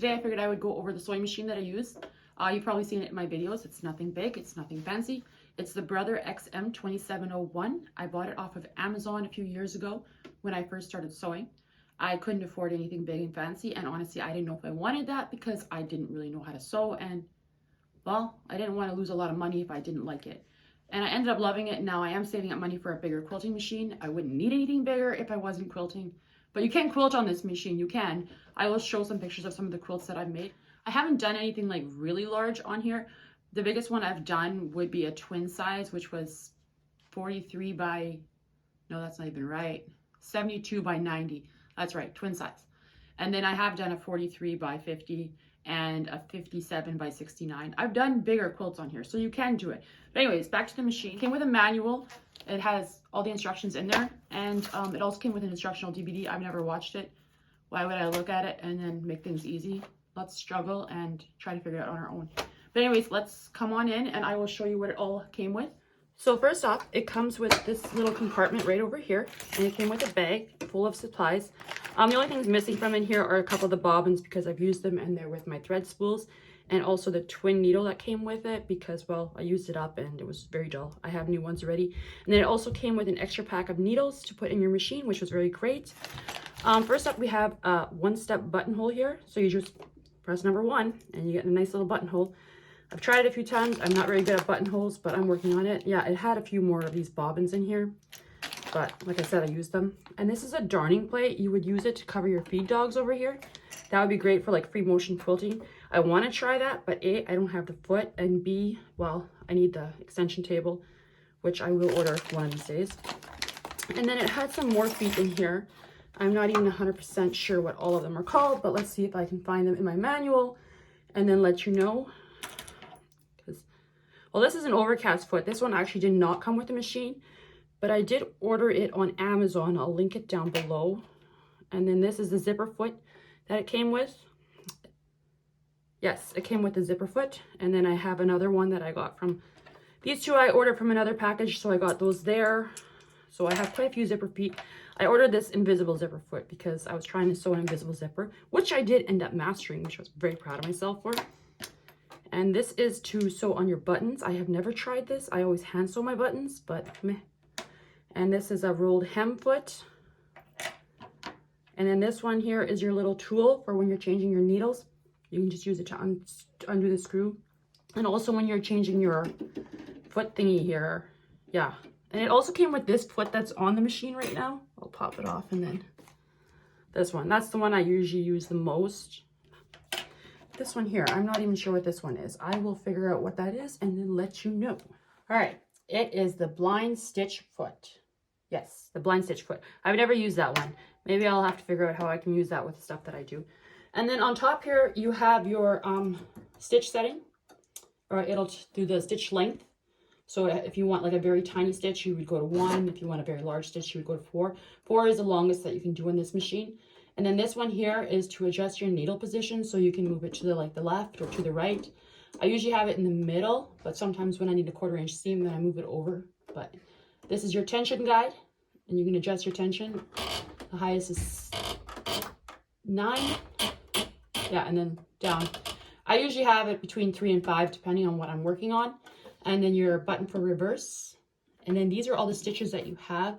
Today I figured I would go over the sewing machine that I use. You've probably seen it in my videos. It's nothing big, it's nothing fancy. It's the Brother XM2701. I bought it off of Amazon a few years ago when I first started sewing. I couldn't afford anything big and fancy, and honestly I didn't know if I wanted that because I didn't really know how to sew, and well, I didn't want to lose a lot of money if I didn't like it. And I ended up loving it. Now I am saving up money for a bigger quilting machine. I wouldn't need anything bigger if I wasn't quilting. But you can quilt on this machine, you can. I will show some pictures of some of the quilts that I've made. I haven't done anything like really large on here. The biggest one I've done would be a twin size, which was 43 by, no, that's not even right, 72 by 90. That's right, twin size. And then I have done a 43 by 50 and a 57 by 69. I've done bigger quilts on here, so you can do it. But anyways, back to the machine. It came with a manual. It has all the instructions in there, and it also came with an instructional DVD. I've never watched it. Why would I look at it and then make things easy? Let's struggle and try to figure it out on our own. But anyways, let's come on in and I will show you what it all came with. So first off, it comes with this little compartment right over here, and it came with a bag full of supplies. The only things missing from in here are a couple of the bobbins because I've used them and they're with my thread spools, and also the twin needle that came with it because, well, I used it up and it was very dull. I have new ones already. And then it also came with an extra pack of needles to put in your machine, which was very great. First up, we have a one-step buttonhole here. So you just press number 1 and you get a nice little buttonhole. I've tried it a few times. I'm not very good at buttonholes, but I'm working on it. Yeah, it had a few more of these bobbins in here, but like I said, I used them. And this is a darning plate. You would use it to cover your feed dogs over here. That would be great for like free motion quilting. I want to try that, but A, I don't have the foot, and B, well, I need the extension table, which I will order one of these days. And then it had some more feet in here. I'm not even 100% sure what all of them are called, but let's see if I can find them in my manual and then let you know. Well, this is an overcast foot. This one actually did not come with the machine, but I did order it on Amazon. I'll link it down below. And then this is the zipper foot that it came with. Yes, it came with the zipper foot. And then I have another one that I got from, these two I ordered from another package, so I got those there. So I have quite a few zipper feet. I ordered this invisible zipper foot because I was trying to sew an invisible zipper, which I did end up mastering, which I was very proud of myself for. And this is to sew on your buttons. I have never tried this. I always hand sew my buttons, but meh. And this is a rolled hem foot. And then this one here is your little tool for when you're changing your needles. You can just use it to undo the screw. And also when you're changing your foot thingy here. Yeah. And it also came with this foot that's on the machine right now. I'll pop it off, and then this one. That's the one I usually use the most. This one here, I'm not even sure what this one is. I will figure out what that is and then let you know. All right, it is the blind stitch foot. Yes, the blind stitch foot. I've never used that one. Maybe I'll have to figure out how I can use that with the stuff that I do. And then on top here, you have your stitch setting, or it'll do the stitch length. So if you want like a very tiny stitch, you would go to 1. If you want a very large stitch, you would go to 4. 4 is the longest that you can do in this machine. And then this one here is to adjust your needle position, so you can move it to the left or to the right. I usually have it in the middle, but sometimes when I need a 1/4 inch seam, then I move it over. But this is your tension guide, and you can adjust your tension. The highest is 9. Yeah, and then down. I usually have it between 3 and 5, depending on what I'm working on. And then your button for reverse. And then these are all the stitches that you have.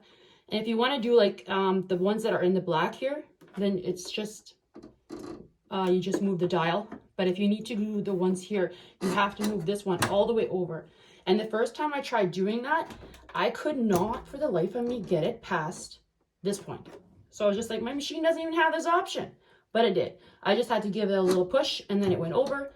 And if you want to do like the ones that are in the black here, then it's just, you just move the dial. But if you need to do the ones here, you have to move this one all the way over. And the first time I tried doing that, I could not for the life of me get it past this point. So I was just like, my machine doesn't even have this option. But it did. I just had to give it a little push, and then it went over.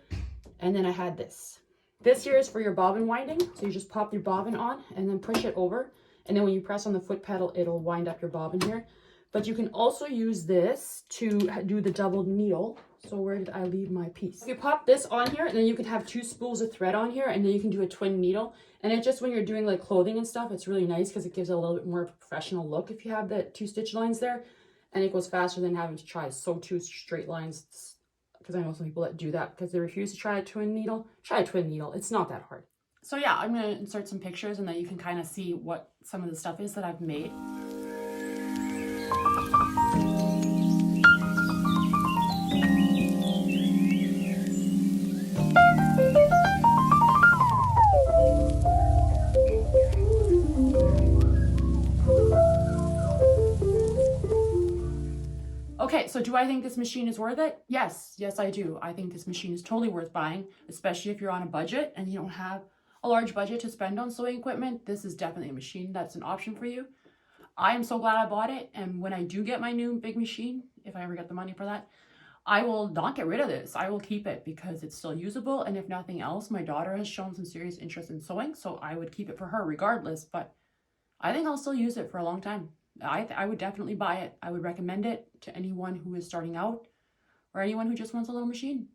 And then I had this. This here is for your bobbin winding. So you just pop your bobbin on and then push it over. And then when you press on the foot pedal, it'll wind up your bobbin here. But you can also use this to do the double needle. So where did I leave my piece? You pop this on here, and then you can have 2 spools of thread on here, and then you can do a twin needle. And it just, when you're doing like clothing and stuff, it's really nice because it gives a little bit more of a professional look if you have the 2 stitch lines there. And it goes faster than having to try sew 2 straight lines. Because I know some people that do that because they refuse to try a twin needle. Try a twin needle. It's not that hard. So yeah, I'm going to insert some pictures, and then you can kind of see what some of the stuff is that I've made. Okay, so do I think this machine is worth it? Yes, I do. I think this machine is totally worth buying, especially if you're on a budget and you don't have a large budget to spend on sewing equipment. This is definitely a machine that's an option for you. I am so glad I bought it, and when I do get my new big machine, if I ever get the money for that, I will not get rid of this. I will keep it because it's still usable, and if nothing else, my daughter has shown some serious interest in sewing, so I would keep it for her regardless, but I think I'll still use it for a long time. I would definitely buy it. I would recommend it to anyone who is starting out or anyone who just wants a little machine.